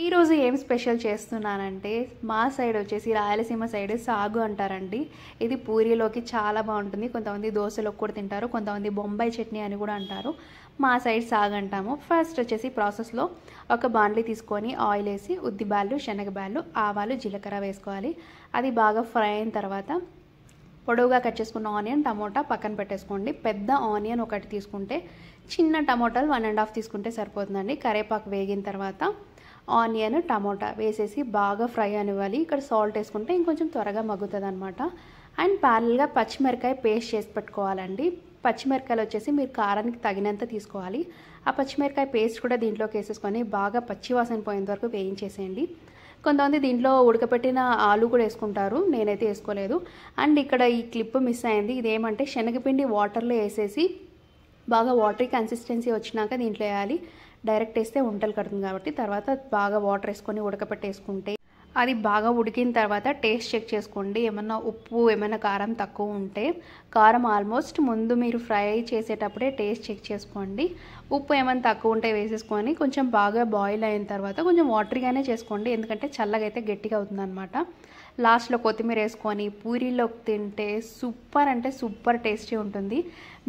ఈ రోజు ఏం స్పెషల్ చేస్తున్నానంటే మా సైడ్ వచ్చేసి రాయలసీమ సైడ్ సాగు అంటారండి. ఇది పూరీలోకి చాలా బాగుంటుంది. కొంతమంది దోశలోకి కూడా తింటారు, కొంతమంది బొంబాయి చట్నీ అని కూడా అంటారు. మా సైడ్ సాగు అంటాము. ఫస్ట్ వచ్చేసి ప్రాసెస్లో ఒక బాండ్లీ తీసుకొని ఆయిల్ వేసి ఉద్దిబ్యాళ్ళు, శనగబ్యాళ్ళు, ఆవాలు, జీలకర్ర వేసుకోవాలి. అది బాగా ఫ్రై అయిన తర్వాత పొడవుగా కట్ చేసుకున్న ఆనియన్, టమోటా పక్కన పెట్టేసుకోండి. పెద్ద ఆనియన్ ఒకటి తీసుకుంటే చిన్న టమోటాలు 1.5 తీసుకుంటే సరిపోతుందండి. కరివేపాకు వేగిన తర్వాత ఆనియన్, టమోటా వేసేసి బాగా ఫ్రై అనివ్వాలి. ఇక్కడ సాల్ట్ వేసుకుంటే ఇంకొంచెం త్వరగా మగ్గుతుంది అనమాట. అండ్ ప్యారల్గా పచ్చిమిరకాయ పేస్ట్ చేసి పెట్టుకోవాలండి. పచ్చిమిరకాయలు వచ్చేసి మీరు కారానికి తగినంత తీసుకోవాలి. ఆ పచ్చిమిరకాయ పేస్ట్ కూడా దీంట్లోకి వేసేసుకొని బాగా పచ్చివాసన పోయేంత వరకు వేయించేసేయండి. కొంతమంది దీంట్లో ఉడకపెట్టిన ఆలు కూడా వేసుకుంటారు, నేనైతే వేసుకోలేదు. అండ్ ఇక్కడ ఈ క్లిప్ మిస్ అయింది. ఇదేమంటే శనగపిండి వాటర్లో వేసేసి బాగా వాటరీ కన్సిస్టెన్సీ వచ్చినాక దీంట్లో వేయాలి. డైరెక్ట్ వేస్తే ఉంటలు కడుతుంది కాబట్టి తర్వాత బాగా వాటర్ వేసుకొని ఉడకపెట్టేసుకుంటే అది బాగా ఉడికిన తర్వాత టేస్ట్ చెక్ చేసుకోండి. ఏమన్నా ఉప్పు, ఏమైనా కారం తక్కువ ఉంటే, కారం ఆల్మోస్ట్ ముందు మీరు ఫ్రై చేసేటప్పుడే టేస్ట్ చెక్ చేసుకోండి. ఉప్పు ఏమైనా తక్కువ ఉంటే వేసేసుకొని కొంచెం బాగా బాయిల్ అయిన తర్వాత కొంచెం వాటరీగానే చేసుకోండి, ఎందుకంటే చల్లగా అయితే గట్టిగా అవుతుందన్నమాట. లాస్ట్లో కొత్తిమీర వేసుకొని పూరీలోకి తింటే సూపర్ అంటే సూపర్ టేస్టీ ఉంటుంది.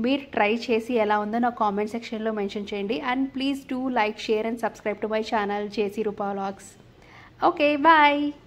మీరు ట్రై చేసి ఎలా ఉందో నా కామెంట్ సెక్షన్లో మెన్షన్ చేయండి. And please do like, share and subscribe to my channel J C Rupa vlogs. Okay, bye.